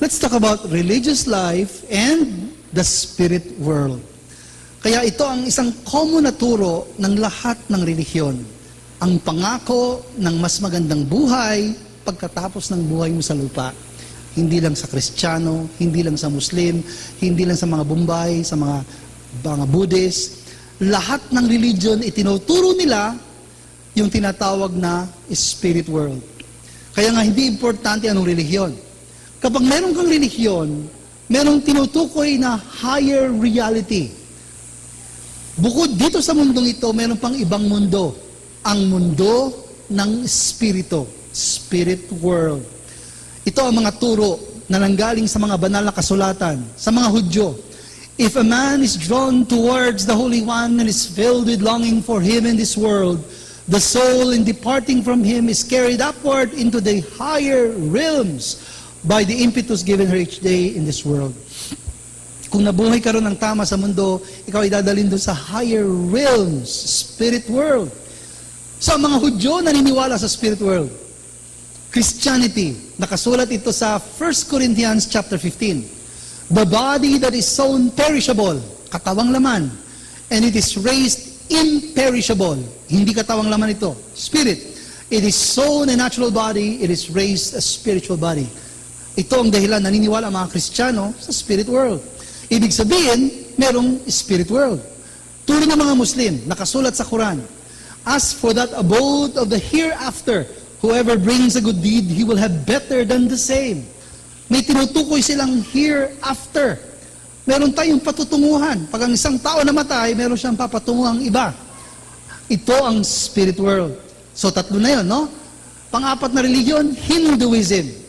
Let's talk about religious life and the spirit world. Kaya ito ang isang common na turo ng lahat ng relihiyon. Ang pangako ng mas magandang buhay pagkatapos ng buhay mo sa lupa. Hindi lang sa Kristiyano, hindi lang sa Muslim, hindi lang sa mga Bombay, sa mga Buddhist. Lahat ng religion, itinuturo nila yung tinatawag na spirit world. Kaya nga hindi importante anong relihiyon. Kapag meron kang relihiyon, merong tinutukoy na higher reality. Bukod dito sa mundong ito, meron pang ibang mundo. Ang mundo ng espiritu, spirit world. Ito ang mga turo na nanggaling sa mga banal na kasulatan, sa mga Hudyo. If a man is drawn towards the Holy One and is filled with longing for Him in this world, the soul in departing from Him is carried upward into the higher realms by the impetus given her each day in this world. Kung nabuhay ka ron ng tama sa mundo, ikaw ay dadalhin doon sa higher realms, spirit world. So ang mga Hudyo naniniwala sa spirit world. Christianity, nakasulat ito sa 1 Corinthians chapter 15. The body that is sown perishable, katawang laman, and it is raised imperishable. Hindi katawang laman ito, spirit. It is sown a natural body, it is raised a spiritual body. Ito ang dahilan naniniwala ang mga Kristiyano sa spirit world. Ibig sabihin, merong spirit world. Turo ng mga Muslim, nakasulat sa Quran. As for that abode of the hereafter, whoever brings a good deed, he will have better than the same. May tinutukoy silang hereafter. Meron tayong patutunguhan. Pag ang isang tao namatay, meron siyang papatunguhang iba. Ito ang spirit world. So tatlo na yun, no? Pang-apat na religion, Hinduism.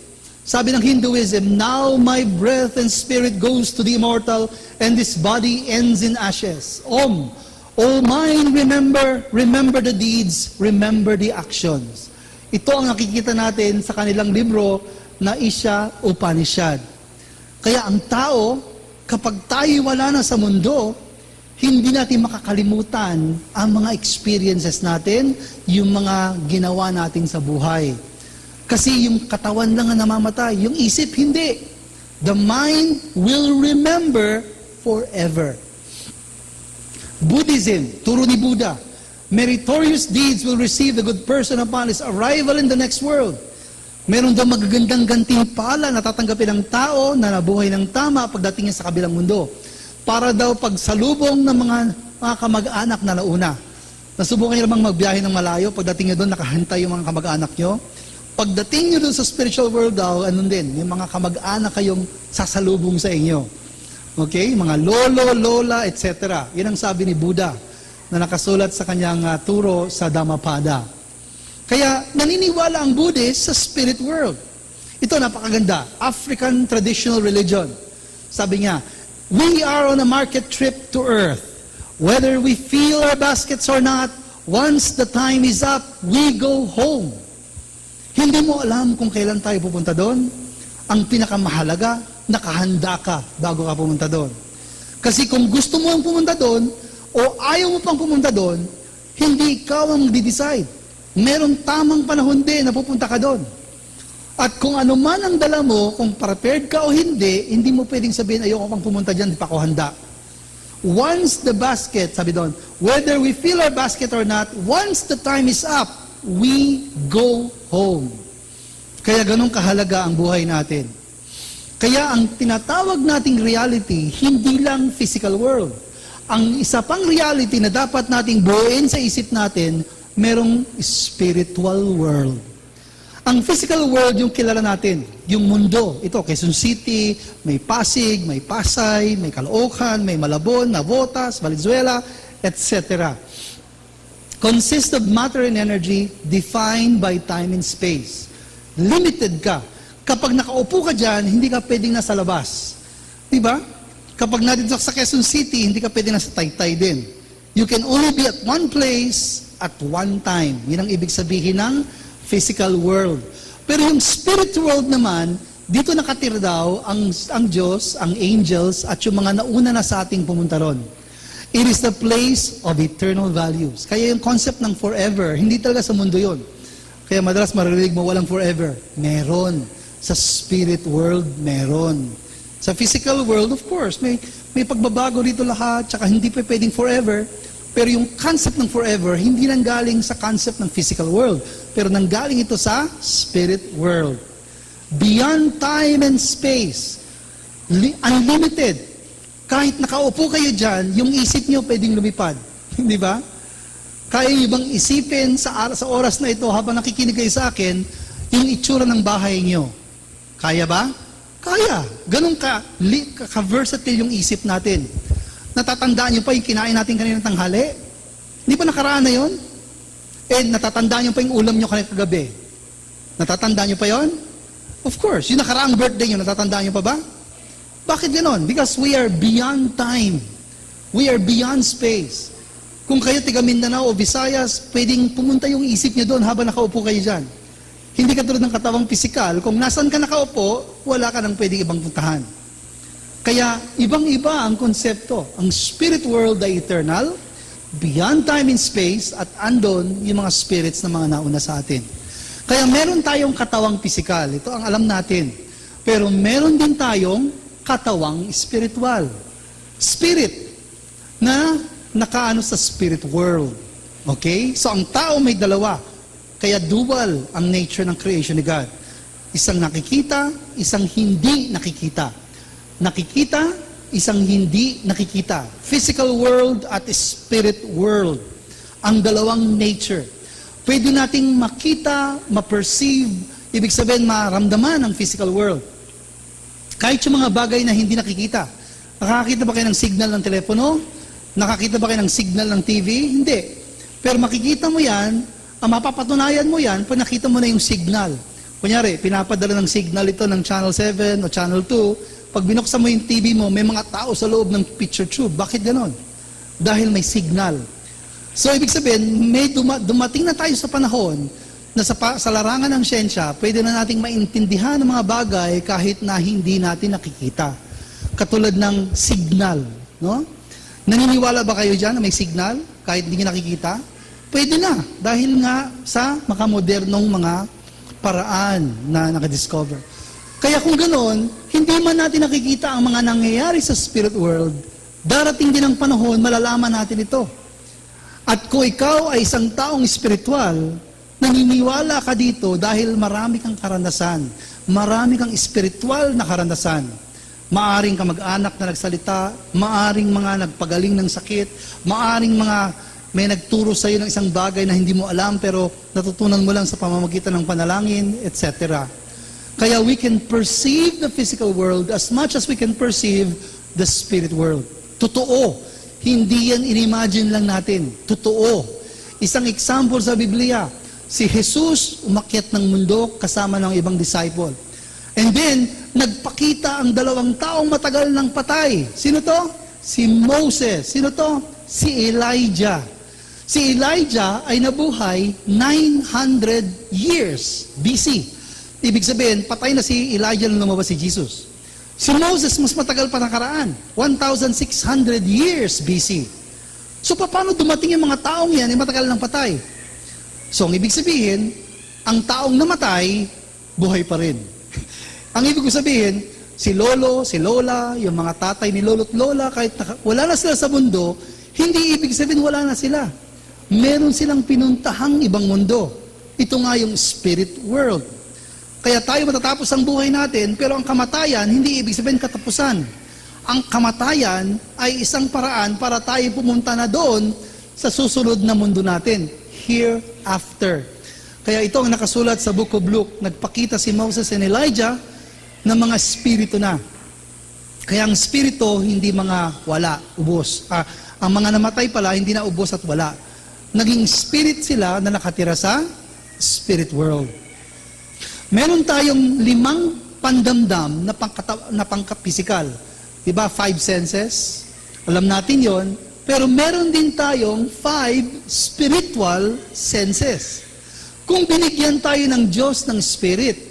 Sabi ng Hinduism, now my breath and spirit goes to the immortal and this body ends in ashes. Om. O mind, remember the deeds, remember the actions. Ito ang nakikita natin sa kanilang libro na Isha Upanishad. Kaya ang tao, kapag tayo wala na sa mundo, hindi natin makakalimutan ang mga experiences natin, yung mga ginawa natin sa buhay. Kasi yung katawan lang ang namamatay, yung isip hindi. The mind will remember forever. Buddhism, turo ni Buddha, meritorious deeds will receive the good person upon his arrival in the next world. Meron daw magagandang gantimpala na tatanggapin ng tao na nabuhay ng tama pagdating niya sa kabilang mundo. Para daw pagsalubong ng mga kamag-anak na nauna. Nasubukan niyo namang magbiyahe ng malayo, pagdating niyo doon nakahantay yung mga kamag-anak niyo. Pagdating nyo doon sa spiritual world daw, anong din, yung mga kamag-anak kayong sasalubong sa inyo. Okay? Mga lolo, lola, etc. Yan ang sabi ni Buddha na nakasulat sa kanyang turo sa Dhammapada. Kaya naniniwala ang Buddhist sa spirit world. Ito napakaganda. African traditional religion. Sabi niya, we are on a market trip to earth. Whether we fill our baskets or not, once the time is up, we go home. Hindi mo alam kung kailan tayo pupunta doon. Ang pinakamahalaga, nakahanda ka bago ka pumunta doon. Kasi kung gusto mo ang pumunta doon, o ayaw mo pang pumunta doon, hindi ikaw ang mag-decide. Meron tamang panahon din na pupunta ka doon. At kung ano man ang dala mo, kung prepared ka o hindi mo pwedeng sabihin, ayoko pang pumunta dyan, di pa ako handa. Once the basket, sabi doon, whether we fill our basket or not, once the time is up, we go home. Kaya ganun kahalaga ang buhay natin. Kaya ang tinatawag nating reality, hindi lang physical world. Ang isa pang reality na dapat nating buuin sa isip natin, merong spiritual world. Ang physical world yung kilala natin, yung mundo. Ito, Quezon City, may Pasig, may Pasay, may Caloocan, may Malabon, Navotas, Valenzuela, etc. Consists of matter and energy defined by time and space. Limited ka. Kapag nakaupo ka dyan, hindi ka pwedeng nasa labas. Diba? Kapag natin sa Quezon City, hindi ka pwedeng nasa Taytay din. You can only be at one place at one time. Yan ang ibig sabihin ng physical world. Pero yung spirit world naman, dito nakatira daw ang Diyos, ang angels, at yung mga nauna na sa ating pumunta ron. It is the place of eternal values. Kaya yung concept ng forever, hindi talaga sa mundo yon. Kaya madalas maririnig mo walang forever. Meron. Sa spirit world, meron. Sa physical world, of course, may pagbabago rito lahat, tsaka hindi pa pwedeng forever. Pero yung concept ng forever, hindi nanggaling sa concept ng physical world. Pero nanggaling ito sa spirit world. Beyond time and space. Unlimited. Kahit nakaupo kayo dyan, yung isip nyo pwedeng lumipad. Di ba? Kaya nyo bang isipin sa oras na ito habang nakikinig kayo sa akin, yung itsura ng bahay nyo? Kaya ba? Kaya. Ganun ka-versatile yung isip natin. Natatandaan nyo pa yung kinain natin kanina tanghali? Hindi ba nakaraan na yun? Natatandaan nyo pa yung ulam nyo kanina kagabi? Natatandaan nyo pa yon? Of course. Yung nakaraang birthday nyo, natatandaan nyo pa ba? Bakit ganon? Because we are beyond time. We are beyond space. Kung kayo tiga Mindanao o Visayas, pwedeng pumunta yung isip nyo doon habang nakaupo kayo dyan. Hindi katulad ng katawang pisikal, kung nasan ka nakaupo, wala ka nang pwedeng ibang puntahan. Kaya, ibang-iba ang konsepto. Ang spirit world ay eternal, beyond time and space, at andon yung mga spirits na mga nauna sa atin. Kaya meron tayong katawang pisikal. Ito ang alam natin. Pero meron din tayong katawang spiritual. Spirit na nakaano sa spirit world. Okay? So, ang tao may dalawa. Kaya dual ang nature ng creation ni God. Isang nakikita, isang hindi nakikita. Nakikita, isang hindi nakikita. Physical world at spirit world. Ang dalawang nature. Pwede nating makita, ma-perceive, ibig sabihin maramdaman ang physical world. Kahit yung mga bagay na hindi nakikita. Nakakita ba kayo ng signal ng telepono? Nakakita ba kayo ng signal ng TV? Hindi. Pero makikita mo yan, ang mapapatunayan mo yan pag nakita mo na yung signal. Kunyari, pinapadala ng signal ito ng Channel 7 o Channel 2. Pag binuksan mo yung TV mo, may mga tao sa loob ng picture tube. Bakit ganon? Dahil may signal. So, ibig sabihin, may dumating na tayo sa panahon na sa larangan ng siyensya, pwede na nating maintindihan ang mga bagay kahit na hindi natin nakikita. Katulad ng signal. No? Naniniwala ba kayo dyan na may signal kahit hindi nakikita? Pwede na, dahil nga sa makamodernong mga paraan na nakadiscover. Kaya kung ganoon, hindi man natin nakikita ang mga nangyayari sa spirit world, darating din ang panahon, malalaman natin ito. At kung ikaw ay isang taong spiritual, naniniwala ka dito dahil marami kang karanasan, marami kang spiritual na karanasan. Maaring kamag-anak na nagsalita, maaring mga nagpagaling ng sakit, maaring mga may nagturo sa iyo ng isang bagay na hindi mo alam pero natutunan mo lang sa pamamagitan ng panalangin, etc. Kaya we can perceive the physical world as much as we can perceive the spirit world. Totoo. Hindi yan inimagine lang natin. Totoo. Isang example sa Biblia, si Jesus umakyat ng mundo kasama ng ibang disciple. And then, nagpakita ang dalawang taong matagal ng patay. Sino to? Si Moses. Sino to? Si Elijah. Si Elijah ay nabuhay 900 years BC. Ibig sabihin, patay na si Elijah nung lumabas si Jesus. Si Moses, mas matagal pa nakaraan. 1,600 years BC. So, paano dumating yung mga taong yan ay matagal ng patay? So, ang ibig sabihin, ang taong namatay, buhay pa rin. Ang ibig sabihin, si lolo, si lola, yung mga tatay ni lolo at lola, kahit wala na sila sa mundo, hindi ibig sabihin wala na sila. Meron silang pinuntahang ibang mundo. Ito nga yung spirit world. Kaya tayo matatapos ang buhay natin, pero ang kamatayan, hindi ibig sabihin katapusan. Ang kamatayan ay isang paraan para tayo pumunta na doon sa susunod na mundo natin. Hereafter. Kaya ito ang nakasulat sa Book of Luke. Nagpakita si Moses and Elijah ng mga spirito na. Kaya ang spirito, hindi mga wala, ubos. Ang mga namatay pala, hindi na ubos at wala. Naging spirit sila na nakatira sa spirit world. Meron tayong 5 pandamdam na pangkapisikal. Diba? 5 senses. Alam natin yon. Pero meron din tayong 5 spiritual senses. Kung binigyan tayo ng Diyos ng spirit,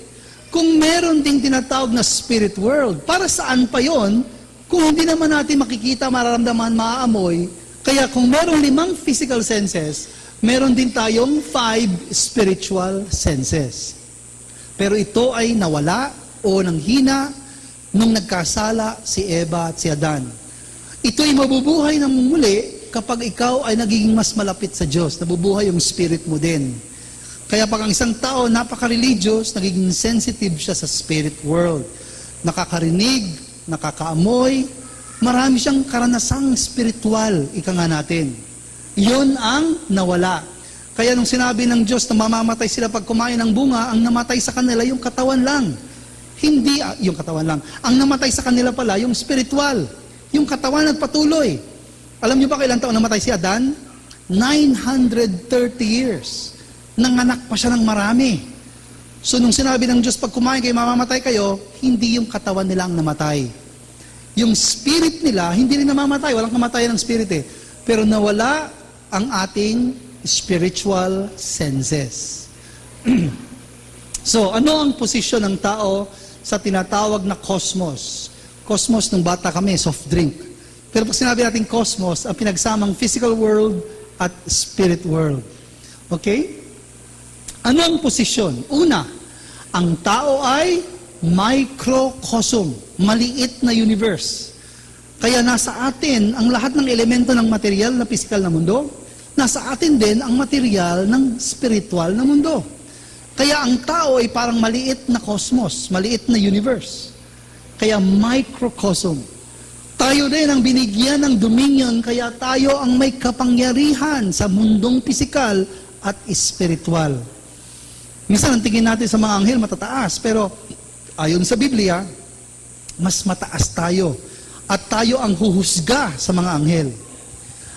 kung meron ding tinatawag na spirit world, para saan pa yon? Kung hindi naman natin makikita, mararamdaman, maaamoy, kaya kung meron 5 physical senses, meron din tayong 5 spiritual senses. Pero ito ay nawala o nanghina nung nagkasala si Eva at si Adan. Ito ay mabubuhay ng muli kapag ikaw ay nagiging mas malapit sa Diyos. Nabubuhay yung spirit mo din. Kaya pag ang isang tao napaka-religious, nagiging sensitive siya sa spirit world. Nakakarinig, nakakaamoy, marami siyang karanasang spiritual, ika nga natin. Yun ang nawala. Kaya nung sinabi ng Diyos na mamamatay sila pag kumain ng bunga, ang namatay sa kanila yung katawan lang. Hindi yung katawan lang. Ang namatay sa kanila pala yung spiritual. Yung katawan nagpatuloy. Alam niyo ba kailan taon namatay si Adan? 930 years. Nanganak pa siya ng marami. So nung sinabi ng Diyos, pag kumain kayo, mamamatay kayo, hindi yung katawan nila ang namatay. Yung spirit nila, hindi rin namamatay. Walang kamatayan ng spirit eh. Pero nawala ang ating spiritual senses. So, ano ang posisyon ng tao sa tinatawag na cosmos? Cosmos, nung bata kami, soft drink. Pero pag sinabi natin cosmos, ang pinagsamang physical world at spirit world. Okay? Ano ang posisyon? Una, ang tao ay microcosm, maliit na universe. Kaya nasa atin ang lahat ng elemento ng material na physical na mundo, nasa atin din ang material ng spiritual na mundo. Kaya ang tao ay parang maliit na cosmos, maliit na universe. Kaya microcosm. Tayo din ang binigyan ng dominion, kaya tayo ang may kapangyarihan sa mundong pisikal at espiritual. Minsan ang tingin natin sa mga anghel matataas, pero ayon sa Biblia, mas mataas tayo. At tayo ang huhusga sa mga anghel.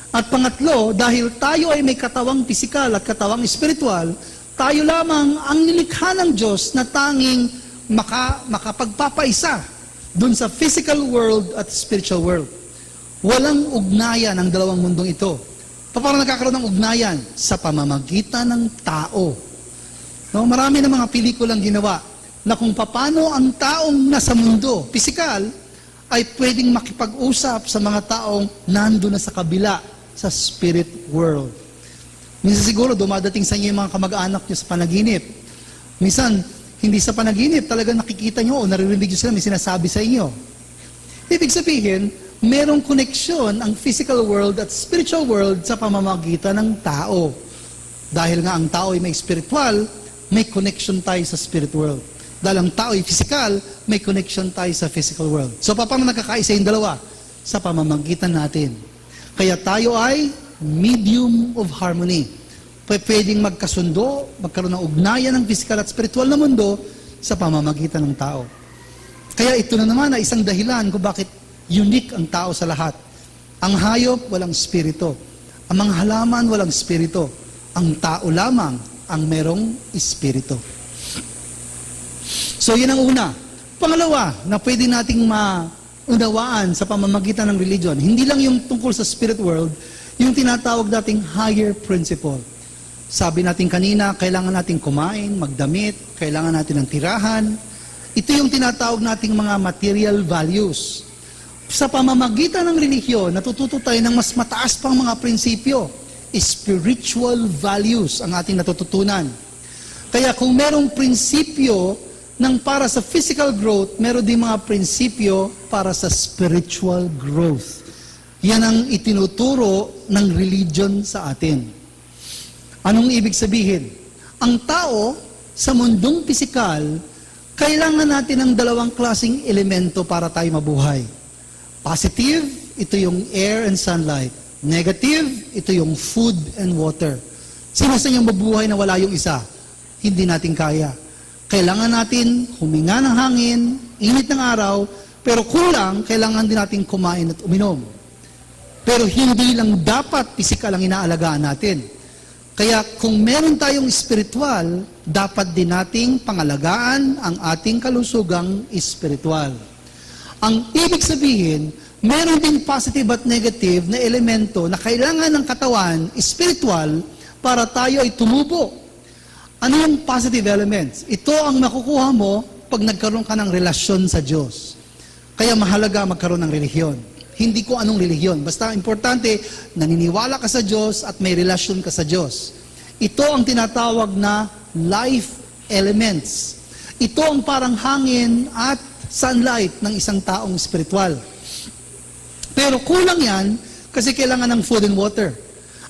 At pangatlo, dahil tayo ay may katawang pisikal at katawang espiritual, tayo lamang ang nilikha ng Diyos na tanging makapagpapaisa dun sa physical world at spiritual world. Walang ugnayan ang dalawang mundong ito. Paano nagkakaroon ng ugnayan? Sa pamamagitan ng tao. No, marami na mga pelikulang ginawa na kung paano ang taong nasa mundo, pisikal, ay pwedeng makipag-usap sa mga taong nando na sa kabila, sa spirit world. Minsan siguro dumadating sa inyo yung mga kamag-anak nyo sa panaginip. Minsan, hindi sa panaginip, talaga nakikita nyo o naririnig nyo sila, may sinasabi sa inyo. Ibig sabihin, merong koneksyon ang physical world at spiritual world sa pamamagitan ng tao. Dahil nga ang tao ay may spiritual, may connection tayo sa spirit world. Dahil ang tao ay physical, may connection tayo sa physical world. So, paano nagkakaisa yung dalawa? Sa pamamagitan natin. Kaya tayo ay medium of harmony. Pwedeng magkasundo, magkaroon ng ugnayan ng physical at spiritual na mundo sa pamamagitan ng tao. Kaya ito na naman ay isang dahilan kung bakit unique ang tao sa lahat. Ang hayop, walang spirito. Ang mga halaman, walang spirito. Ang tao lamang ang merong espiritu. So, yun ang una. Pangalawa, na pwede nating maunawaan sa pamamagitan ng religion, hindi lang yung tungkol sa spirit world, yung tinatawag nating higher principle. Sabi natin kanina, kailangan nating kumain, magdamit, kailangan natin ng tirahan. Ito yung tinatawag nating mga material values. Sa pamamagitan ng relihiyon, natututo tayo ng mas mataas pang mga prinsipyo. Spiritual values ang ating natututunan. Kaya kung merong prinsipyo ng para sa physical growth, meron din mga prinsipyo para sa spiritual growth. Yan ang itinuturo ng religion sa atin. Anong ibig sabihin? Ang tao sa mundong pisikal, kailangan natin ng dalawang klaseng elemento para tayo mabuhay. Positive, ito yung air and sunlight. Negative, ito yung food and water. Sino sa inyong mabuhay na wala yung isa? Hindi natin kaya. Kailangan natin huminga ng hangin, init ng araw, pero kulang, kailangan din natin kumain at uminom. Pero hindi lang dapat pisikal ang inaalagaan natin. Kaya kung meron tayong spiritual, dapat din nating pangalagaan ang ating kalusugang spiritual. Ang ibig sabihin, meron din positive at negative na elemento na kailangan ng katawan, spiritual, para tayo ay tumubo. Ano yung positive elements? Ito ang makukuha mo pag nagkaroon ka ng relasyon sa Diyos. Kaya mahalaga magkaroon ng relihiyon. Hindi ko anong relihiyon. Basta importante, naniniwala ka sa Diyos at may relasyon ka sa Diyos. Ito ang tinatawag na life elements. Ito ang parang hangin at sunlight ng isang taong spiritual. Pero kulang yan kasi kailangan ng food and water.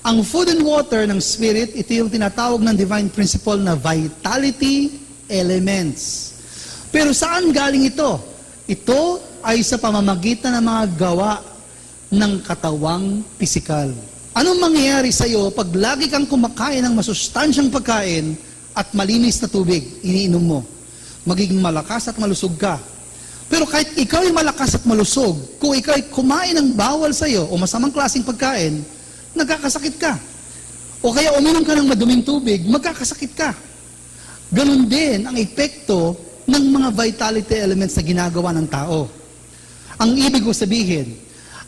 Ang food and water ng spirit, ito yung tinatawag ng divine principle na vitality elements. Pero saan galing ito? Ito ay sa pamamagitan ng mga gawa ng katawang pisikal. Anong mangyayari sa iyo pag lagi kang kumakain ng masustansyang pagkain at malinis na tubig, iniinom mo? Magiging malakas at malusog ka. Pero kahit ikaw ay malakas at malusog, kung ikaw ay kumain ng bawal sa iyo o masamang klaseng pagkain, nagkakasakit ka. O kaya uminom ka ng maduming tubig, magkakasakit ka. Ganon din ang epekto ng mga vitality elements na ginagawa ng tao. Ang ibig ko sabihin,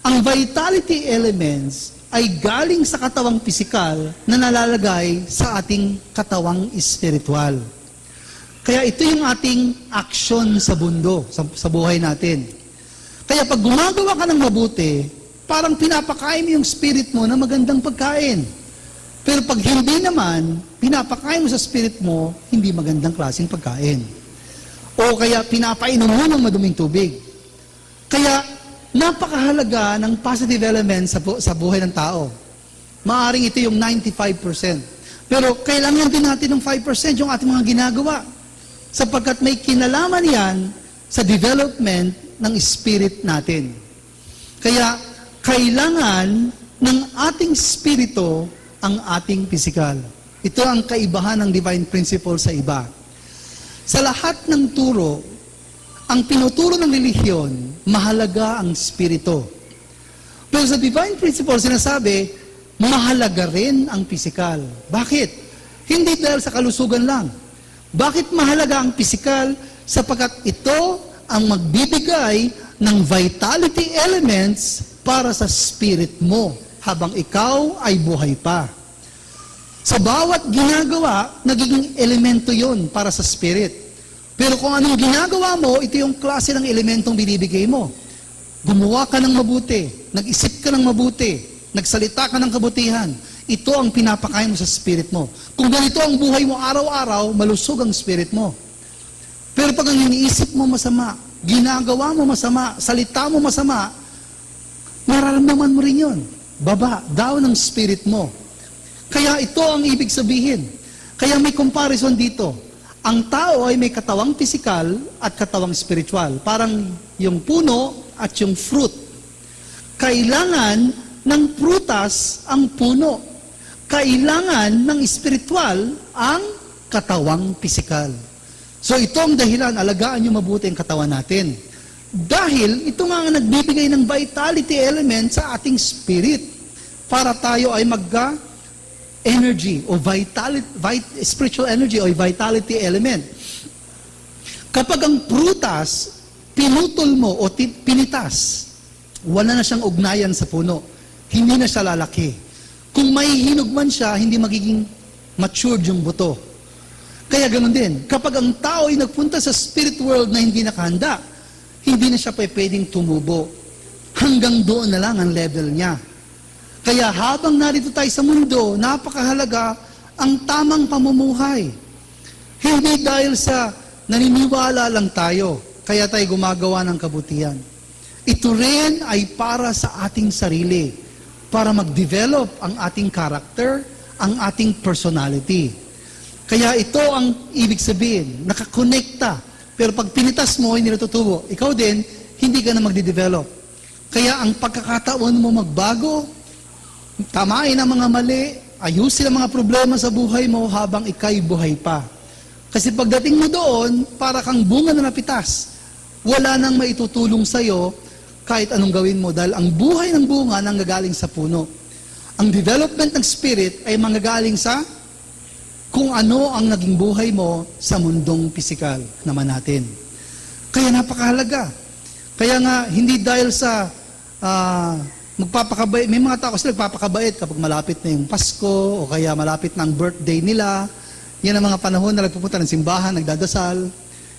ang vitality elements ay galing sa katawang pisikal na nalalagay sa ating katawang espiritual. Kaya ito yung ating aksyon sa mundo, sa buhay natin. Kaya pag gumagawa ka ng mabuti, parang pinapakain mo yung spirit mo na magandang pagkain. Pero pag hindi naman, pinapakain mo sa spirit mo, hindi magandang klaseng pagkain. O kaya pinapainom mo ng maduming tubig. Kaya napakahalaga ng positive element sa buhay ng tao. Maaring ito yung 95%. Pero kailangan din natin ng 5% yung ating mga ginagawa. Sapagkat may kinalaman yan sa development ng spirit natin. Kaya kailangan ng ating spirito ang ating pisikal. Ito ang kaibahan ng divine principle sa iba. Sa lahat ng turo, ang tinuturo ng relihiyon, mahalaga ang spirito. Pero sa divine principle, sinasabi, mahalaga rin ang pisikal. Bakit? Hindi dahil sa kalusugan lang. Bakit mahalaga ang pisikal? Sapagkat ito ang magbibigay ng vitality elements para sa spirit mo habang ikaw ay buhay pa. Sa bawat ginagawa, nagiging elemento yon para sa spirit. Pero kung anong ginagawa mo, ito yung klase ng elementong binibigay mo. Gumawa ka ng mabuti, nag-isip ka ng mabuti, nagsalita ka ng kabutihan. Ito ang pinapakain mo sa spirit mo. Kung ganito ang buhay mo araw-araw, malusog ang spirit mo. Pero pag ang iniisip mo masama, ginagawa mo masama, salita mo masama, nararamdaman mo rin yun. Baba, down ang spirit mo. Kaya ito ang ibig sabihin. Kaya may comparison dito. Ang tao ay may katawang pisikal at katawang spiritual. Parang yung puno at yung fruit. Kailangan ng prutas ang puno. Kailangan ng spiritual ang katawang pisikal. So ito ang dahilan, alagaan nyo mabuti ang katawan natin. Dahil ito nga ang nagbibigay ng vitality element sa ating spirit para tayo ay energy o spiritual energy o vitality element. Kapag ang prutas, pinutol mo o pinitas, wala na siyang ugnayan sa puno. Hindi na siya lalaki. Kung may hinog man siya, hindi magiging matured yung buto. Kaya ganoon din, kapag ang tao ay nagpunta sa spirit world na hindi nakahanda, hindi na siya pwedeng tumubo. Hanggang doon na lang ang level niya. Kaya habang narito tayo sa mundo, napakahalaga ang tamang pamumuhay. Hindi dahil sa naniniwala lang tayo, kaya tayo gumagawa ng kabutihan. Ito rin ay para sa ating sarili, para mag-develop ang ating character, ang ating personality. Kaya ito ang ibig sabihin, nakakonekta. Pero pag pinitas mo, hindi natutubo. Ikaw din, hindi ka na magde-develop. Kaya ang pagkakataon mo magbago, tamain ang mga mali, ayusin ang mga problema sa buhay mo habang ika'y buhay pa. Kasi pagdating mo doon, para kang bunga na napitas. Wala nang maitutulong sa'yo kahit anong gawin mo dahil ang buhay ng bunga nanggagaling sa puno. Ang development ng spirit ay manggagaling sa kung ano ang naging buhay mo sa mundong pisikal naman natin. Kaya napakahalaga. Kaya nga, hindi dahil sa magpapakabait, may mga tao kasi nagpapakabait kapag malapit na yung Pasko o kaya malapit na ang birthday nila. Yan ang mga panahon na nagpupunta ng simbahan, nagdadasal.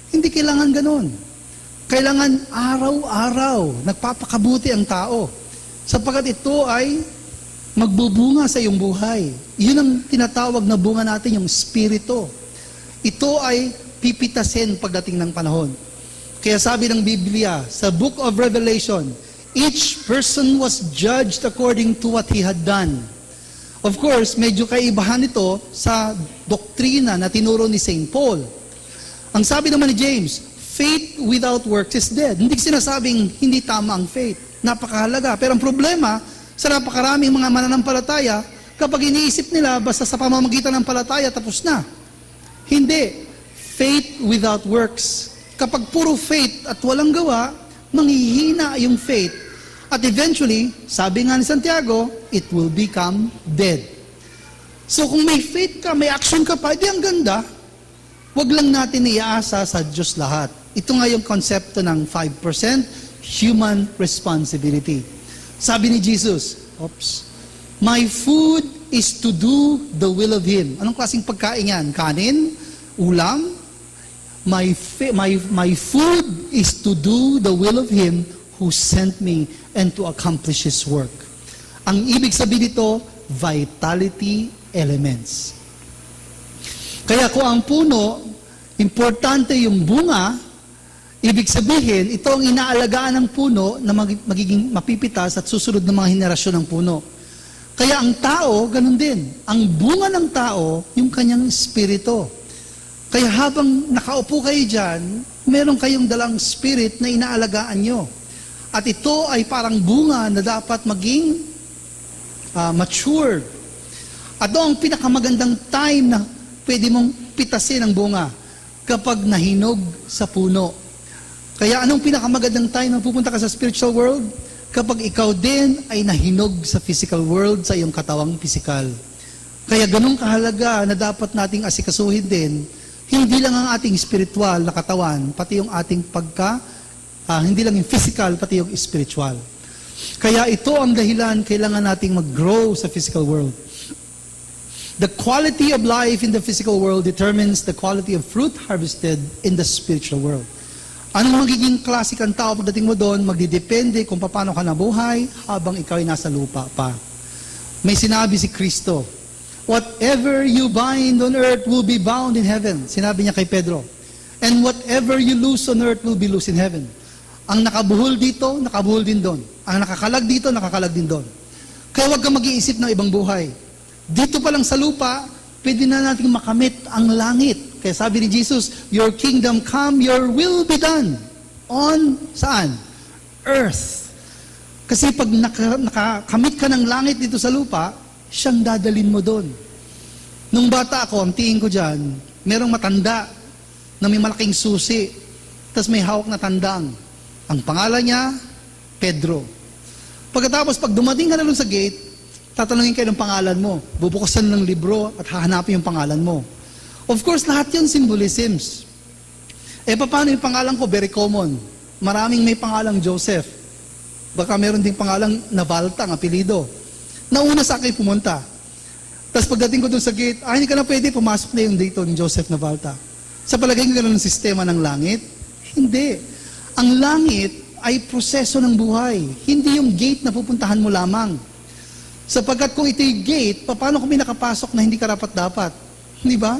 Hindi kailangan ganun. Kailangan araw-araw nagpapakabuti ang tao. Sapagkat ito ay magbubunga sa iyong buhay. Yun ang tinatawag na bunga natin, yung spirito. Ito ay pipitasin pagdating ng panahon. Kaya sabi ng Biblia, sa Book of Revelation, each person was judged according to what he had done. Of course, medyo kaibahan ito sa doktrina na tinuro ni St. Paul. Ang sabi naman ni James, faith without works is dead. Hindi sinasabing hindi tama ang faith. Napakahalaga. Pero ang problema, sa napakaraming mga mananampalataya, kapag iniisip nila, basta sa pamamagitan ng palataya, tapos na. Hindi. Faith without works. Kapag puro faith at walang gawa, manghihina yung faith. At eventually, sabi nga ni Santiago, it will become dead. So kung may faith ka, may action ka pa, edi ang ganda. Huwag lang natin iaasa sa Diyos lahat. Ito nga yung konsepto ng 5% human responsibility. Sabi ni Jesus, my food is to do the will of Him. Anong klaseng pagkain yan? Kanin? Ulam? My food is to do the will of Him who sent me and to accomplish His work. Ang ibig sabihin nito, vitality elements. Kaya kung ang puno, importante yung bunga, ibig sabihin, ito ang inaalagaan ng puno na magiging mapipitas at susunod ng mga henerasyon ng puno. Kaya ang tao, ganun din. Ang bunga ng tao, yung kanyang espiritu. Kaya habang nakaupo kayo dyan, meron kayong dalang spirit na inaalagaan nyo. At ito ay parang bunga na dapat maging matured. At doon ang pinakamagandang time na pwede mong pitasin ang bunga kapag nahinog sa puno. Kaya anong pinakamagandang time na pupunta ka sa spiritual world? Kapag ikaw din ay nahinog sa physical world, sa iyong katawang physical. Kaya ganun kahalaga na dapat nating asikasuhin din, hindi lang ang ating spiritual na katawan, pati yung ating hindi lang yung physical, pati yung spiritual. Kaya ito ang dahilan, kailangan nating mag-grow sa physical world. The quality of life in the physical world determines the quality of fruit harvested in the spiritual world. Anong magiging klasik ang tao pagdating mo doon, magdidepende kung paano ka nabuhay habang ikaw ay nasa lupa pa. May sinabi si Kristo, whatever you bind on earth will be bound in heaven. Sinabi niya kay Pedro. And whatever you loose on earth will be loose in heaven. Ang nakabuhol dito, nakabuhol din doon. Ang nakakalag dito, nakakalag din doon. Kaya huwag kang mag-iisip ng ibang buhay. Dito pa lang sa lupa, pwede na natin makamit ang langit. Kaya sabi ni Jesus, your kingdom come, your will be done. On, saan? Earth. Kasi pag nakakamit ka ng langit dito sa lupa, siyang dadalin mo doon. Nung bata ako, ang tingin ko dyan, merong matanda na may malaking susi, tapos may hawak na tandang. Ang pangalan niya, Pedro. Pagkatapos, pag dumating ka na doon sa gate, tatanungin kayo ng pangalan mo. Bubukasan ng libro at hahanapin yung pangalan mo. Of course, lahat yun symbolisms. Paano yung pangalan ko? Very common. Maraming may pangalang Joseph. Baka meron ding pangalang Navalta, ang apelido. Nauna sa akin pumunta. Tapos pagdating ko doon sa gate, hindi ka na pwede, pumasok na yung dito ni Joseph Navalta. Sa palagay ko ganun ang sistema ng langit? Hindi. Ang langit ay proseso ng buhay. Hindi yung gate na pupuntahan mo lamang. Sapagkat kung ito yung gate, paano kung may nakapasok na hindi karapat-dapat? Di ba?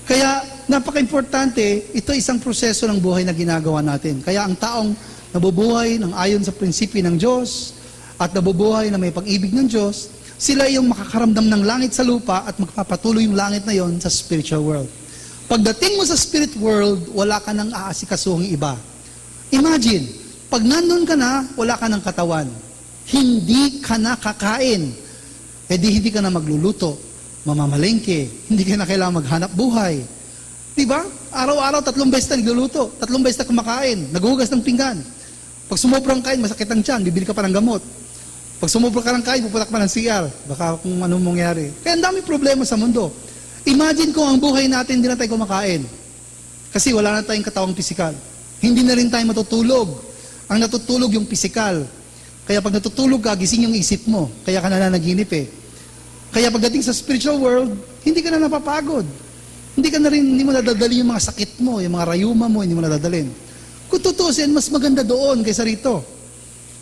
Kaya napaka-importante, ito isang proseso ng buhay na ginagawa natin. Kaya ang taong nabubuhay ng ayon sa prinsipyo ng Diyos at nabubuhay na may pag-ibig ng Diyos, sila yung makakaramdam ng langit sa lupa at magpapatuloy yung langit na yon sa spiritual world. Pagdating mo sa spirit world, wala ka nang aasikasuhing iba. Imagine, pag nandun ka na, wala ka ng katawan. Hindi ka na kakain. Hindi ka na magluluto, mamamalengke, hindi ka na kailangan maghanap buhay. Diba? Araw-araw, 3 beses na nagluluto, 3 beses na kumakain, naghuhugas ng pinggan. Pag sumubrang kain, masakit ang tiyan, bibili ka pa ng gamot. Pag sumubrang ka ng kain, pupunta ka pa ng CR. Baka kung anong mangyari. Kaya ang dami problema sa mundo. Imagine kung ang buhay natin, hindi na tayo kumakain. Kasi wala na tayong katawang pisikal. Hindi na rin tayo matutulog. Ang natutulog yung pisikal. Kaya pag natutulog ka, gising yung isip mo. Kaya ka nananaginip eh. Kaya pagdating sa spiritual world, hindi ka na napapagod. Hindi mo nadadali yung mga sakit mo, yung mga rayuma mo, hindi mo nadadalin. Kung tutusin, mas maganda doon kaysa rito.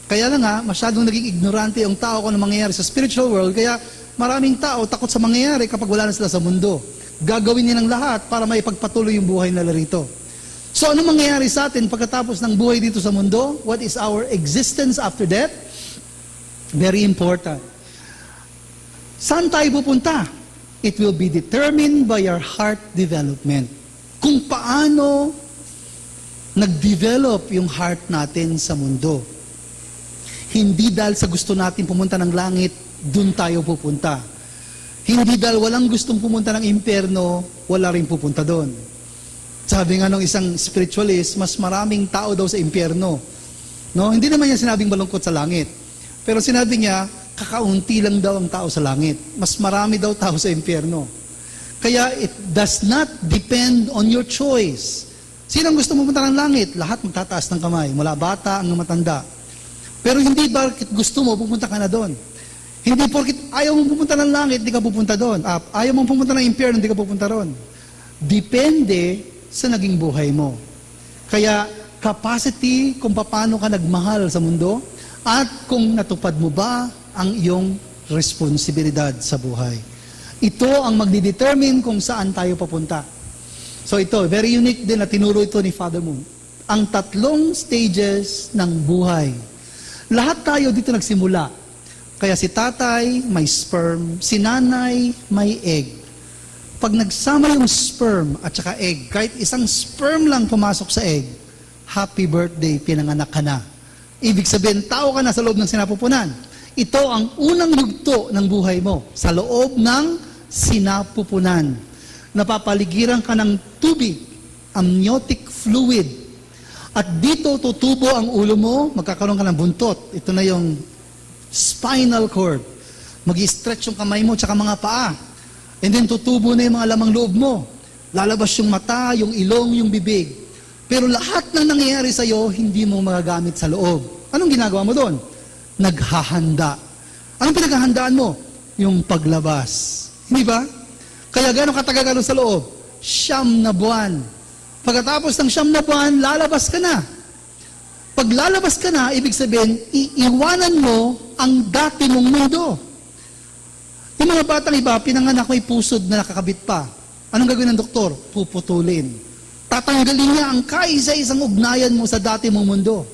Kaya lang masyadong naging ignorante yung tao kung ano mangyayari sa spiritual world, kaya maraming tao takot sa mangyayari kapag wala na sila sa mundo. Gagawin niya ng lahat para maipagpatuloy yung buhay nila rito. So ano mangyayari sa atin pagkatapos ng buhay dito sa mundo? What is our existence after death? Very important. Saan tayo pupunta? It will be determined by our heart development. Kung paano nag-develop yung heart natin sa mundo. Hindi dahil sa gusto natin pumunta ng langit, dun tayo pupunta. Hindi dahil walang gustong pumunta ng impyerno, wala rin pupunta doon. Sabi nga ng isang spiritualist, mas maraming tao daw sa impyerno. No? Hindi naman niya sinabing malungkot sa langit. Pero sinabi niya, kakaunti lang daw ang tao sa langit. Mas marami daw tao sa impyerno. Kaya it does not depend on your choice. Sino ang gusto pumunta ng langit? Lahat magtataas ng kamay. Mula bata ang matanda. Pero hindi bakit gusto mo, pupunta ka na doon. Hindi porkit ayaw mong pumunta ng langit, di ka pupunta doon. Ayaw mong pumunta ng impyerno, di ka pupunta doon. Depende sa naging buhay mo. Kaya capacity kung paano ka nagmahal sa mundo at kung natupad mo ba ang iyong responsibilidad sa buhay. Ito ang magdidetermine kung saan tayo papunta. So ito, very unique din na tinuro ito ni Father Moon. Ang 3 stages ng buhay. Lahat tayo dito nagsimula. Kaya si tatay, may sperm. Si nanay, may egg. Pag nagsama yung sperm at saka egg, kahit isang sperm lang pumasok sa egg, happy birthday, pinanganak ka na. Ibig sabihin, tao ka na sa loob ng sinapupunan. Ito ang unang yugto ng buhay mo, sa loob ng sinapupunan. Napapaligiran ka ng tubig, amniotic fluid. At dito tutubo ang ulo mo, magkakaroon ka ng buntot. Ito na yung spinal cord. Mag-i-stretch yung kamay mo tsaka mga paa. And then tutubo na yung mga lamang loob mo. Lalabas yung mata, yung ilong, yung bibig. Pero lahat ng nangyayari sa'yo, hindi mo magagamit sa loob. Anong ginagawa mo doon? Naghahanda. Anong pinaghahandaan mo? Yung paglabas. Hindi ba? Kaya gano'ng katagal ka doon sa loob? 9 na buwan. Pagkatapos ng 9 na buwan, lalabas ka na. Pag lalabas ka na, ibig sabihin, iiwanan mo ang dati mong mundo. Yung mga batang iba, pinanganak may pusod na nakakabit pa. Anong gagawin ng doktor? Puputulin. Tatanggalin niya ang kaisa-isang ugnayan mo sa dati mong mundo.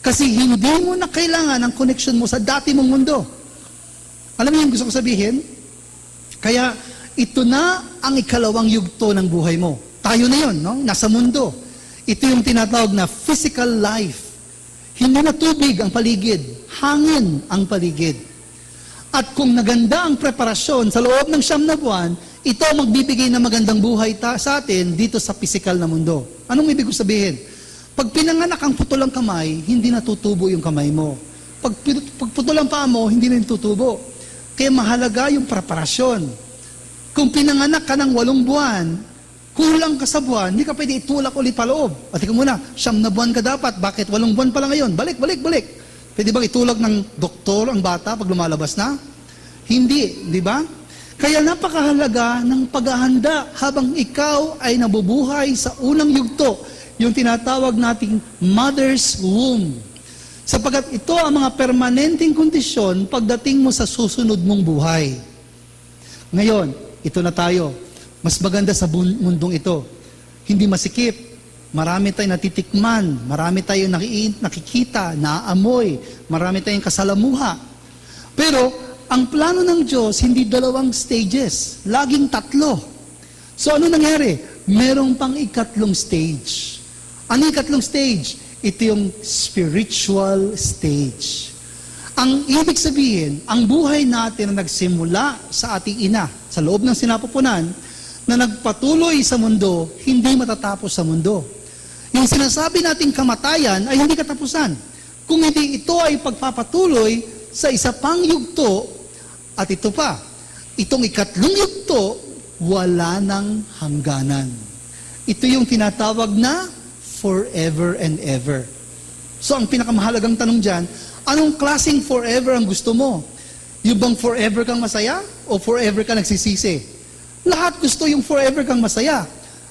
Kasi hindi mo na kailangan ang connection mo sa dati mong mundo. Alam niyo yung gusto ko sabihin? Kaya ito na ang ikalawang yugto ng buhay mo. Tayo na yun, no? Nasa mundo. Ito yung tinatawag na physical life. Hindi na tubig ang paligid, hangin ang paligid. At kung naganda ang preparasyon sa loob ng 9 na buwan, ito ang magbibigay ng magandang buhay sa atin dito sa physical na mundo. Anong ibig ko sabihin? Pag pinanganak ang putol ang kamay, hindi natutubo yung kamay mo. Pag putol ang paa mo, hindi na tutubo. Kaya mahalaga yung preparasyon. Kung pinanganak ka ng 8 buwan, kulang ka sa buwan, hindi ka pwede itulak ulit pa loob. At ikaw muna, 9 na buwan ka dapat. Bakit 8 buwan pa lang ngayon? Balik. Pwede bang itulak ng doktor ang bata pag lumalabas na? Hindi, di ba? Kaya napakahalaga ng paghahanda habang ikaw ay nabubuhay sa unang yugto, yung tinatawag nating mother's womb. Sapagat ito ang mga permanenteng kondisyon pagdating mo sa susunod mong buhay. Ngayon, ito na tayo. Mas maganda sa mundong ito. Hindi masikip. Marami tayong natitikman. Marami tayong nakikita, naaamoy. Marami tayong kasalamuha. Pero, ang plano ng Diyos, hindi 2 stages. Laging 3. So, ano nangyari? Merong pang 3 stage. Ano yung 3 stage? Ito yung spiritual stage. Ang ibig sabihin, ang buhay natin na nagsimula sa ating ina, sa loob ng sinapupunan, na nagpatuloy sa mundo, hindi matatapos sa mundo. Yung sinasabi nating kamatayan ay hindi katapusan. Kung hindi ito ay pagpapatuloy sa isa pang yugto, at ito pa, itong 3 yugto, wala nang hangganan. Ito yung tinatawag na forever and ever. So ang pinakamahalagang tanong dyan, anong klaseng forever ang gusto mo? Yung bang forever kang masaya o forever ka nagsisisi? Lahat gusto yung forever kang masaya.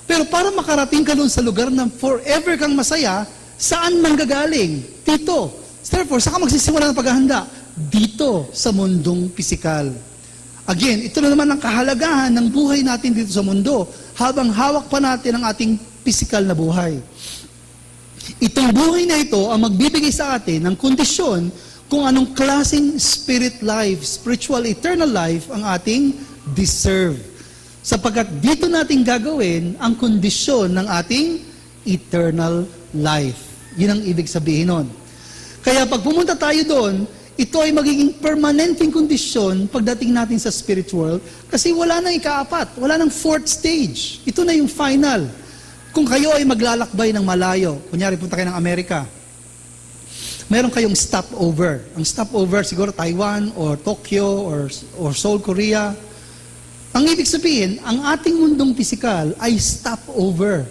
Pero para makarating ka doon sa lugar ng forever kang masaya, saan manggagaling? Dito. Therefore, saan ka magsisimula ng paghahanda? Dito, sa mundong pisikal. Again, ito na naman ang kahalagahan ng buhay natin dito sa mundo habang hawak pa natin ang ating physical na buhay. Itong buhay na ito ang magbibigay sa atin ng kondisyon kung anong klaseng spirit life, spiritual eternal life ang ating deserve. Sapagkat dito natin gagawin ang kondisyon ng ating eternal life. Yun ang ibig sabihin nun. Kaya pag pumunta tayo doon, ito ay magiging permanenteng kondisyon pagdating natin sa spirit world kasi wala nang ikaapat, wala nang fourth stage. Ito na yung final. Kung kayo ay maglalakbay ng malayo, kunyari punta kayo ng Amerika, meron kayong stopover. Ang stopover siguro Taiwan or Tokyo or Seoul, Korea. Ang ibig sabihin, ang ating mundong pisikal ay stopover.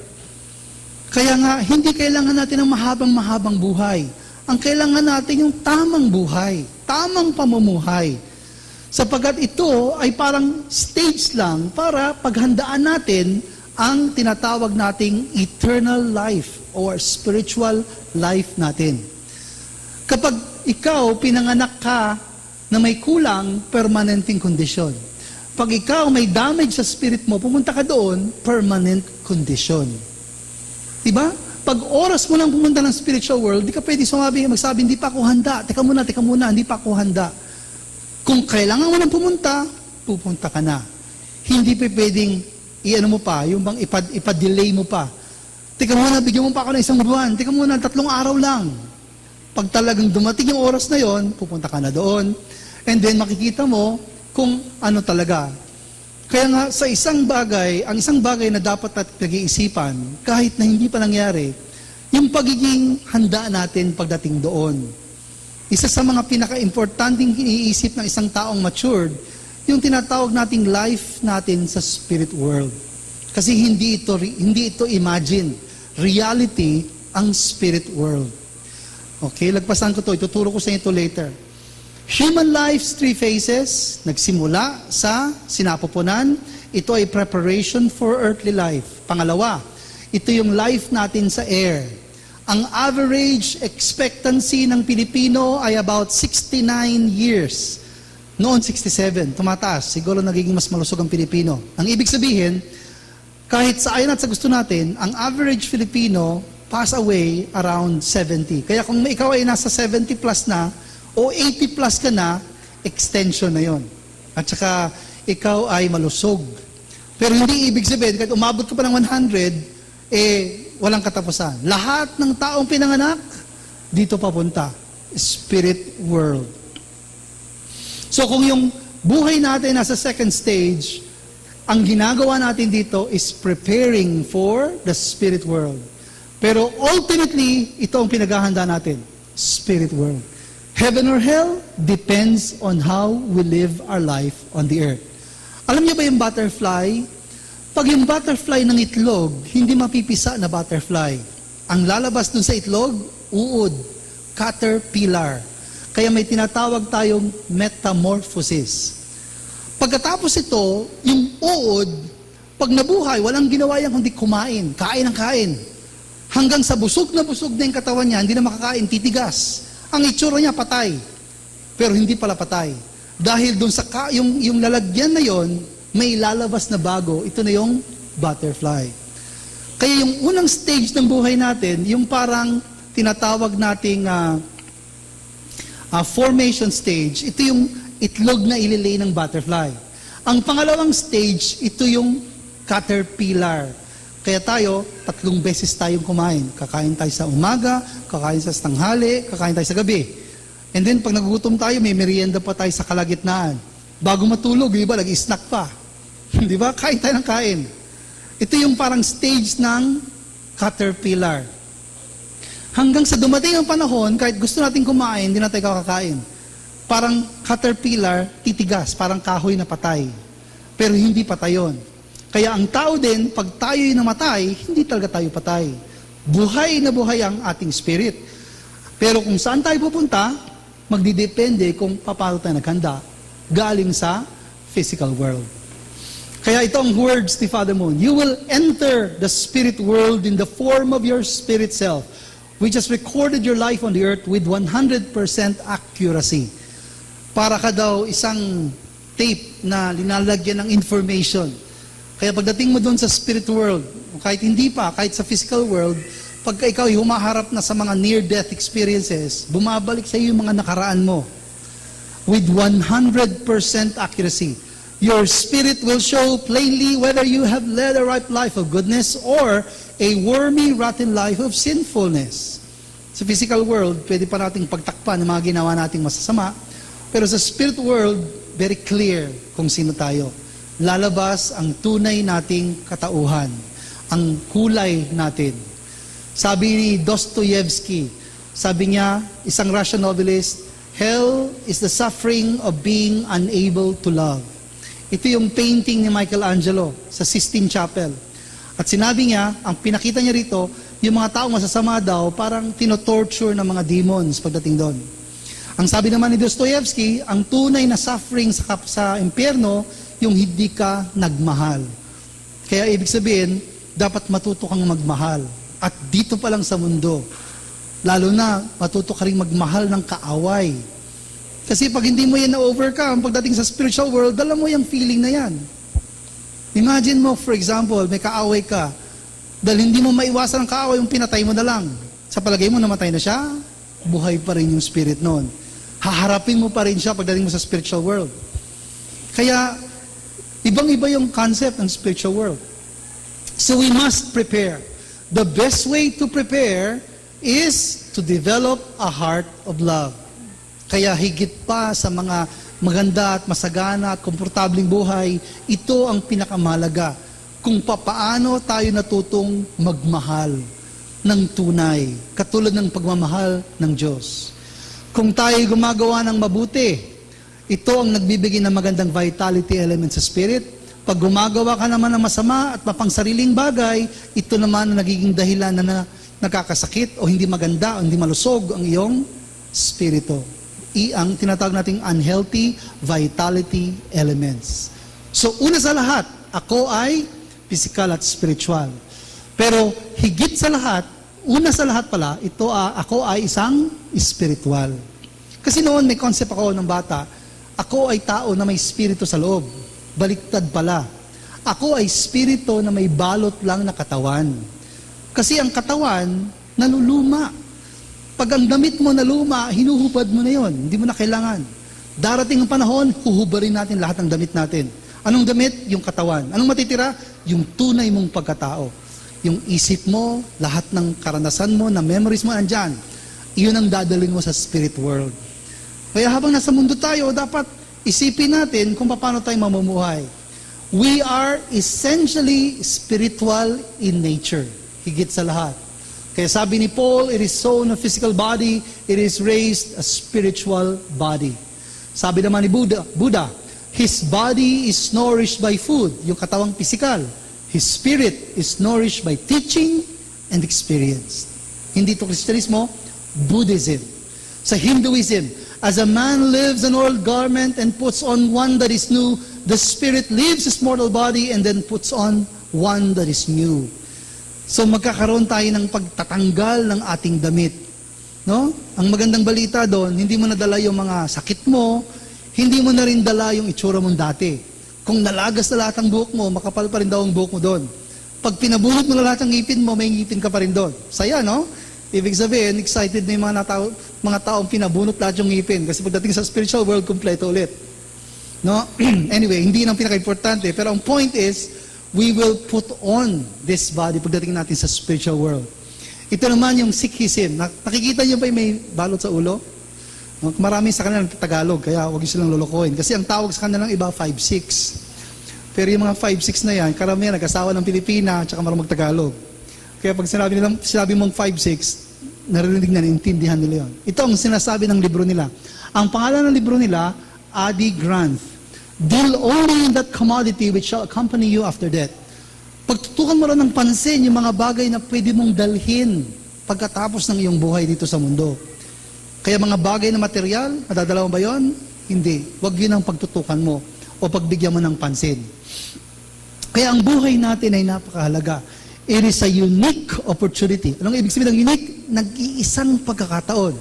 Kaya nga, hindi kailangan natin ng mahabang-mahabang buhay. Ang kailangan natin yung tamang buhay, tamang pamumuhay. Sapagkat ito ay parang stage lang para paghandaan natin ang tinatawag nating eternal life or spiritual life natin. Kapag ikaw pinanganak ka na may kulang, permanenteng kondisyon. Pag ikaw may damage sa spirit mo, pumunta ka doon, permanent condition. Diba? Pag oras mo lang pumunta ng spiritual world, di ka pwede magsabi, hindi pa ako handa. Teka muna, hindi pa ako handa. Kung kailangan mo lang pumunta, pupunta ka na. Hindi pa pwedeng mo pa, yung bang ipa-delay mo pa. Teka muna, bigyan mo pa ako ng 1 buwan. Teka muna, 3 araw lang. Pag talagang dumating yung oras na yon, pupunta ka na doon. And then makikita mo kung ano talaga. Kaya nga sa isang bagay, ang isang bagay na dapat natin pag-iisipan, kahit na hindi pa nangyari, yung pagiging handa natin pagdating doon. Isa sa mga pinaka-importanting iniisip ng isang taong matured, yung tinatawag nating life natin sa spirit world. Kasi hindi ito imagine. Reality ang spirit world. Okay, lagpasan ko to. Ituturo ko sa inyo ito later. Human life's 3 phases, nagsimula sa sinapupunan. Ito ay preparation for earthly life. Pangalawa, ito yung life natin sa air. Ang average expectancy ng Pilipino ay about 69 years. Noon 67, tumataas. Siguro nagiging mas malusog ang Pilipino. Ang ibig sabihin, kahit sa ayon at sa gusto natin, ang average Filipino pass away around 70. Kaya kung ikaw ay nasa 70 plus na, o 80 plus ka na, extension na yon. At saka, ikaw ay malusog. Pero hindi ibig sabihin, kahit umabot ka pa ng 100, walang katapusan. Lahat ng taong pinanganak, dito papunta. Spirit world. So kung yung buhay natin nasa second stage, ang ginagawa natin dito is preparing for the spirit world. Pero ultimately, ito ang pinaghahanda natin. Spirit world. Heaven or hell depends on how we live our life on the earth. Alam niyo ba yung butterfly? Pag yung butterfly ng itlog, hindi mapipisa na butterfly. Ang lalabas dun sa itlog, uod, caterpillar. Kaya may tinatawag tayong metamorphosis. Pagkatapos ito, yung uod, pag nabuhay, walang ginawa yan kundi kumain, kain ng kain. Hanggang sa busog na yung katawan niya, hindi na makakain, titigas. Ang itsura niya patay. Pero hindi pala patay. Dahil doon sa yung lalagyan na yon, may lalabas na bago. Ito na yung butterfly. Kaya yung unang stage ng buhay natin, yung parang tinatawag nating formation stage, ito yung itlog na ililay ng butterfly. Ang pangalawang stage, ito yung caterpillar. Kaya tayo, 3 beses tayong kumain. Kakain tayo sa umaga, kakain sa tanghali, kakain tayo sa gabi. And then, pag nagugutom tayo, may merienda pa tayo sa kalagitnaan. Bago matulog, iba, nag-snack pa. Di ba? Kain tayo ng kain. Ito yung parang stage ng caterpillar. Hanggang sa dumating ang panahon, kahit gusto natin kumain, hindi na tayo kakakain. Parang caterpillar, titigas, parang kahoy na patay. Pero hindi patay yun. Kaya ang tao din, pag tayo'y namatay, hindi talaga tayo patay. Buhay na buhay ang ating spirit. Pero kung saan tayo pupunta, magdidepende kung paano tayo naghanda galing sa physical world. Kaya ito ang words ni Father Moon. You will enter the spirit world in the form of your spirit self, which has recorded your life on the earth with 100% accuracy. Para ka daw isang tape na linalagyan ng information. Kaya pagdating mo doon sa spirit world, kahit hindi pa, kahit sa physical world, pagka ikaw ay humaharap na sa mga near-death experiences, bumabalik sa iyo yung mga nakaraan mo. With 100% accuracy. Your spirit will show plainly whether you have led a right life of goodness or a wormy, rotten life of sinfulness. Sa physical world, pwede pa nating pagtakpan ng mga ginawa nating masasama. Pero sa spirit world, very clear kung sino tayo. Lalabas ang tunay nating katauhan. Ang kulay natin. Sabi ni Dostoevsky, sabi niya, isang Russian novelist, hell is the suffering of being unable to love. Ito yung painting ni Michelangelo sa Sistine Chapel. At sinabi niya, ang pinakita niya rito, yung mga taong masasama daw, parang tinotorture ng mga demons pagdating doon. Ang sabi naman ni Dostoevsky, ang tunay na suffering sa impyerno, yung hindi ka nagmahal. Kaya ibig sabihin, dapat matuto kang magmahal. At dito pa lang sa mundo, lalo na matuto ka rin magmahal ng kaaway. Kasi pag hindi mo yan na-overcome, pagdating sa spiritual world, dala mo yung feeling na yan. Imagine mo, for example, may kaaway ka, dahil hindi mo maiwasan ang kaaway, yung pinatay mo na lang. Sa palagay mo, namatay na siya, buhay pa rin yung spirit noon. Haharapin mo pa rin siya pagdating mo sa spiritual world. Kaya, ibang-iba yung concept ng spiritual world. So we must prepare. The best way to prepare is to develop a heart of love. Kaya higit pa sa mga maganda at masagana at komportabling buhay, ito ang pinakamahalaga kung papaano tayo natutong magmahal ng tunay, katulad ng pagmamahal ng Diyos. Kung tayo gumagawa ng mabuti, ito ang nagbibigay ng magandang vitality element sa spirit. Pag gumagawa ka naman ng masama at mapangsariling bagay, ito naman ang nagiging dahilan na nakakasakit o hindi maganda o hindi malusog ang iyong spirito. Ang tinatawag nating unhealthy vitality elements. So, una sa lahat, ako ay physical at spiritual. Pero higit sa lahat, una sa lahat pala, ako ay isang spiritual. Kasi noon may concept ako ng bata, ako ay tao na may spirito sa loob. Baliktad pala. Ako ay spirito na may balot lang na katawan. Kasi ang katawan, naluluma. Pag ang damit mo naluma, hinuhubad mo na yon. Hindi mo na kailangan. Darating ang panahon, huhubarin natin lahat ng damit natin. Anong damit? Yung katawan. Anong matitira? Yung tunay mong pagkatao. Yung isip mo, lahat ng karanasan mo, na memories mo andyan. Iyon ang dadalhin mo sa spirit world. Kaya habang nasa mundo tayo, dapat isipin natin kung paano tayo mamumuhay. We are essentially spiritual in nature. Higit sa lahat. Kaya sabi ni Paul, it is sown a physical body, it is raised a spiritual body. Sabi naman ni Buddha, his body is nourished by food, yung katawang physical. His spirit is nourished by teaching and experience. Hindi ito Kristyanismo, Buddhism. Sa Hinduism, as a man lives an old garment and puts on one that is new, the spirit leaves his mortal body and then puts on one that is new. So magkakaroon tayo ng pagtatanggal ng ating damit. No? Ang magandang balita doon, hindi mo nadala yung mga sakit mo, hindi mo na rin dala yung itsura mong dati. Kung nalagas na lahat ang buhok mo, makapal pa rin daw ang buhok mo doon. Pag pinabunot mo na lahat ng ngipin mo, may ngipin ka pa rin doon. Saya, no? Ibig sabihin, excited na yung mga taong pinabunot lahat yung ngipin. Kasi pagdating sa spiritual world, kompleto ulit. No? Anyway, hindi nang pinaka-importante. Pero ang point is, we will put on this body pagdating natin sa spiritual world. Ito naman yung Sikhism. Nakikita niyo ba yung may balot sa ulo? Marami sa kanila ng Tagalog, kaya huwag silang lolokohin. Kasi ang tawag sa kanilang iba, 5'6". Pero yung mga 5'6" na yan, karamihan nag-asawa ng Pilipina at saka marunong mag-Tagalog. Kaya pag sinabi mong 5'6", narinig na, naintindihan nila yun. Ito ang sinasabi ng libro nila. Ang pangalan ng libro nila, Adi Granth. Deal only in that commodity which shall accompany you after death. Pagtutukan mo rin ng pansin yung mga bagay na pwede mong dalhin pagkatapos ng iyong buhay dito sa mundo. Kaya mga bagay na material, madadala mo ba yun? Hindi. Huwag yun ang pagtutukan mo o pagbigyan mo ng pansin. Kaya ang buhay natin ay napakahalaga. It is a unique opportunity. Anong ibig sabihin ng unique? Nag-iisang pagkakataon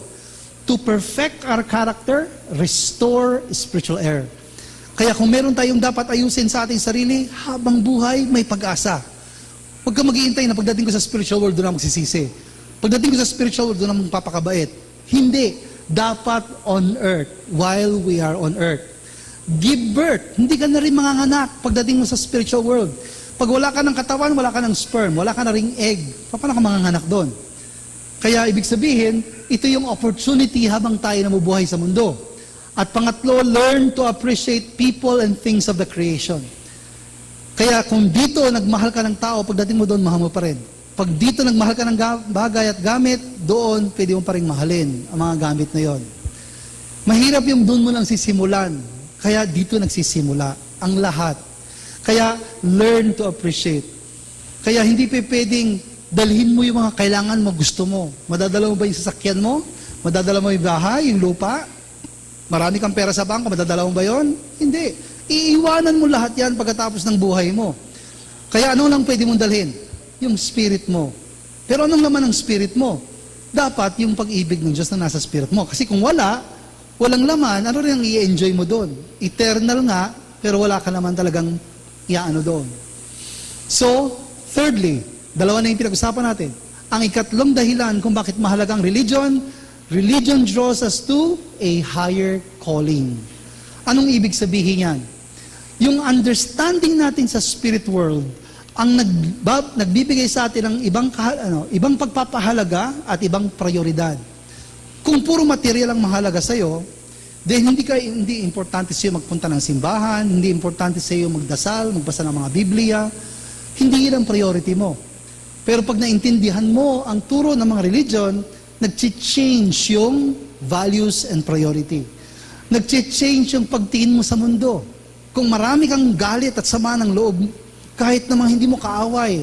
to perfect our character, restore spiritual air. Kaya kung meron tayong dapat ayusin sa ating sarili, habang buhay, may pag-asa. Huwag kang maghihintay na pagdating ko sa spiritual world, doon na magsisisi. Pagdating ko sa spiritual world, doon na magpapakabait. Hindi. Dapat on earth, while we are on earth. Give birth. Hindi ka na rin manganganak pagdating mo sa spiritual world. Pag wala ka ng katawan, wala ka ng sperm, wala ka na ring egg, paano ka manganganak doon? Kaya ibig sabihin, ito yung opportunity habang tayo namubuhay sa mundo. At pangatlo, learn to appreciate people and things of the creation. Kaya kung dito nagmahal ka ng tao, pagdating mo doon, mahal mo pa rin. Pag dito nagmahal ka ng bagay at gamit, doon pwede mo pa rin mahalin ang mga gamit na yon. Mahirap yung doon mo lang sisimulan. Kaya dito nagsisimula ang lahat. Kaya learn to appreciate. Kaya hindi pwedeng dalhin mo yung mga kailangan mo, gusto mo. Madadala mo ba yung sasakyan mo? Madadala mo yung bahay, yung lupa? Marami kang pera sa bangko, madadala mo ba yon? Hindi. Iiwanan mo lahat yan pagkatapos ng buhay mo. Kaya ano lang pwede mong dalhin? Yung spirit mo. Pero anong laman ng spirit mo? Dapat yung pag-ibig ng Diyos na nasa spirit mo. Kasi kung walang laman, ano rin ang i-enjoy mo doon? Eternal nga, pero wala ka naman talagang iaano doon. So, thirdly, dalawa na yung pinag-usapan natin. Ang ikatlong dahilan kung bakit mahalaga ang religion draws us to a higher calling. Anong ibig sabihin yan? Yung understanding natin sa spirit world, ang nagbibigay sa atin ng ibang pagpapahalaga at ibang prioridad. Kung puro material ang mahalaga sa iyo, then hindi importante sa iyo magpunta ng simbahan, hindi importante sa iyo magdasal, magbasa ng mga Biblia, hindi yan ang priority mo. Pero pag naintindihan mo ang turo ng mga religion, nag-change yung values and priority. Nag-change yung pagtingin mo sa mundo. Kung marami kang galit at sama ng loob, kahit namang hindi mo kaaway,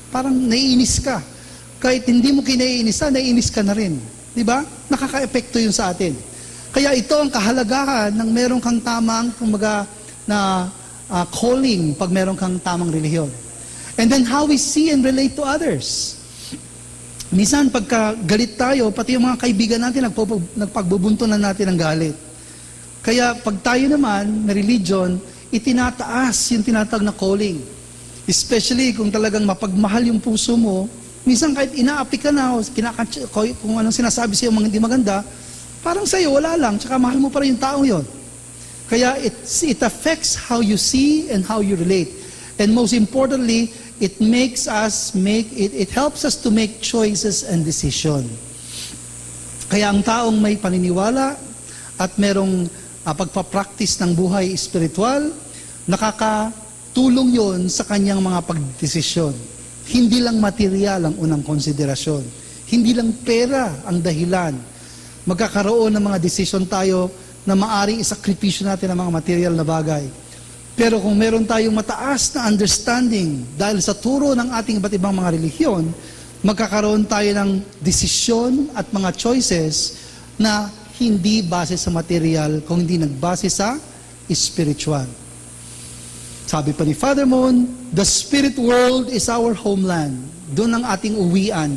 parang naiinis ka. Kahit hindi mo kinaiinisan, naiinis ka na rin. Di ba? Nakaka-epekto yun sa atin. Kaya ito ang kahalagahan ng meron kang tamang, calling pag meron kang tamang relihiyon. And then how we see and relate to others. Minsan pagka galit tayo, pati yung mga kaibigan natin, nagpagbubuntunan natin ng galit. Kaya pag tayo naman, na religion, itinataas yung tinatawag na calling. Especially kung talagang mapagmahal yung puso mo, minsan kahit inaapi ka na, kung anong sinasabi sa'yo mga hindi maganda, parang sa'yo wala lang, tsaka mahal mo pa rin yung tao yon. Kaya it affects how you see and how you relate. And most importantly, it helps us to make choices and decision. Kaya ang taong may paniniwala at merong pagpapractice ng buhay espiritual, nakakatulong yon sa kanyang mga pagdesisyon. Hindi lang material ang unang konsiderasyon. Hindi lang pera ang dahilan. Magkakaroon ng mga desisyon tayo na maaring isakripisyo natin ang mga material na bagay. Pero kung meron tayong mataas na understanding dahil sa turo ng ating iba't ibang mga relihiyon, magkakaroon tayo ng desisyon at mga choices na hindi base sa material, kung hindi nagbase sa spiritual. Sabi pa ni Father Moon, the spirit world is our homeland. Doon ang ating uwian.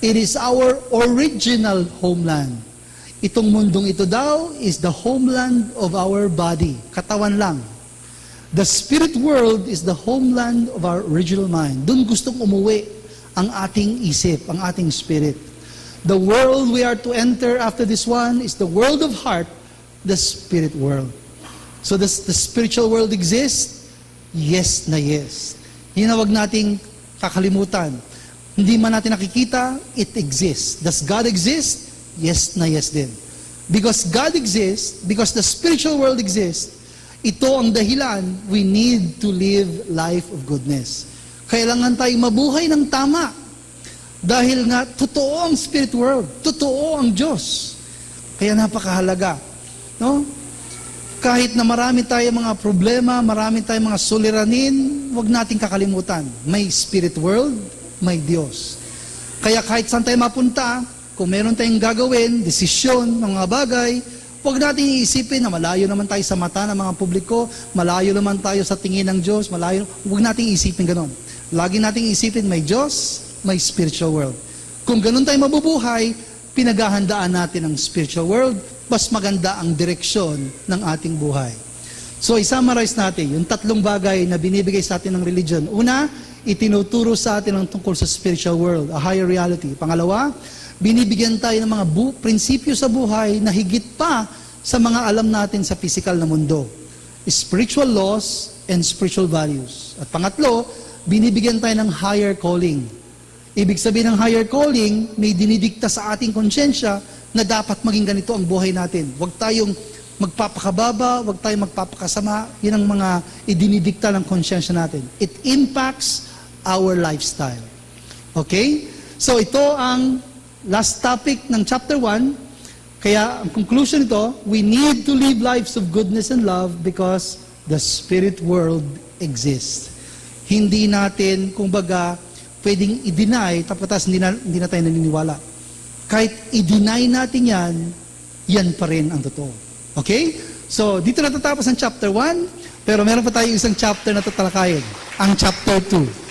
It is our original homeland. Itong mundong ito daw is the homeland of our body. Katawan lang. The spirit world is the homeland of our original mind. Doon gustong umuwi ang ating isip, ang ating spirit. The world we are to enter after this one is the world of heart, the spirit world. So the spiritual world exists? Yes na yes. Yun na wag nating kakalimutan. Hindi man natin nakikita, it exists. Does God exist? Yes na yes din. Because God exists, because the spiritual world exists, ito ang dahilan we need to live life of goodness. Kailangan tayong mabuhay ng tama. Dahil nga, totoo ang spirit world. Totoo ang Diyos. Kaya napakahalaga. No? Kahit na marami tayong mga problema, marami tayong mga suliranin, huwag nating kakalimutan. May spirit world, may Diyos. Kaya kahit saan tayo mapunta, kung meron tayong gagawin, desisyon ng mga bagay, huwag natin iisipin na malayo naman tayo sa mata ng mga publiko, malayo naman tayo sa tingin ng Diyos, huwag natin iisipin ganon. Lagi nating isipin may Diyos, may spiritual world. Kung ganun tayo mabubuhay, pinaghahandaan natin ang spiritual world, mas maganda ang direksyon ng ating buhay. So, i-summarize natin yung tatlong bagay na binibigay sa atin ng religion. Una, itinuturo sa atin ang tungkol sa spiritual world, a higher reality. Pangalawa, binibigyan tayo ng mga prinsipyo sa buhay na higit pa sa mga alam natin sa physical na mundo. Spiritual laws and spiritual values. At pangatlo, binibigyan tayo ng higher calling. Ibig sabihin ng higher calling, may dinidikta sa ating konsyensya na dapat maging ganito ang buhay natin. Huwag tayong magpapakababa, huwag tayong magpapakasama. Yan ang mga idinidikta ng konsyensya natin. It impacts our lifestyle. Okay? So ito ang last topic ng chapter 1. Kaya ang conclusion nito, we need to live lives of goodness and love because the spirit world exists. Hindi natin, kumbaga, pwedeng i-deny, tapos hindi na tayo naniniwala. Kahit i-deny natin yan, yan pa rin ang totoo. Okay? So, dito natatapos ang chapter 1, pero meron pa tayo isang chapter na tatalakayin, ang chapter 2.